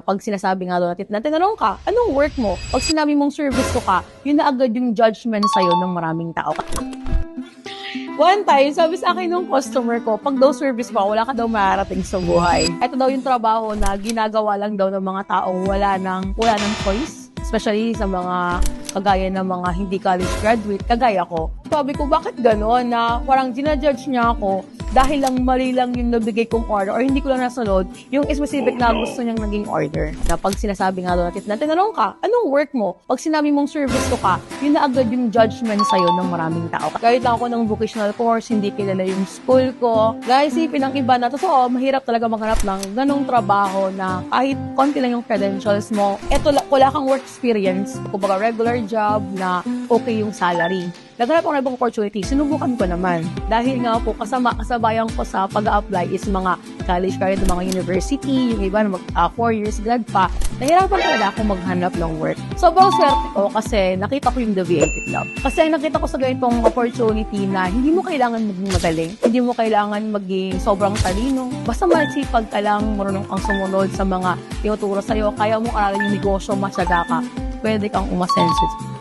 Pag sinasabi nga doon natin, tinanong ka, anong work mo? Pag sinabi mong service ko ka, yun na agad yung judgment sa'yo ng maraming tao. One time, sabi sa akin ng customer ko, pag daw service mo, wala ka daw mararating sa buhay. Ito daw yung trabaho na ginagawa lang daw ng mga taong wala ng choice. Especially sa mga kagaya ng mga hindi college graduate, kagaya ko. Sabi ko, bakit gano'n na parang ginajudge niya ako dahil lang mali lang yung nabigay kong order or hindi ko lang nasunod yung specific na gusto niyang naging order. Na pag sinasabi nga doon natin, tinanong ka, anong work mo? Pag sinabi mong service ko ka, yun na agad yung judgment sa'yo ng maraming tao. Kahit lang ako ng vocational course, hindi kilala yung school ko. Dahil isipin ng iba na, totoo, mahirap talaga maghanap ng ganong trabaho na kahit konti lang yung credentials mo, wala kang work experience, kumbaga regular job na okay yung salary. Naghanap ako ng ibang opportunity, sinubukan ko naman. Dahil nga po, kasabayan ko sa pag-a-apply is mga college graduate, mga university, yung iba na 4 years grad pa. Nahirapan talaga ako maghanap ng work. Sobrang swerte ko kasi nakita ko yung The VIP Club. Kasi nakita ko sa ganitong opportunity na hindi mo kailangan maging magaling, hindi mo kailangan maging sobrang talino. Basta magsipag ka lang, marunong kang sumunod sa mga tinuturo sa'yo, kaya mo aralin yung negosyo, matyaga ka, pwede kang umasenso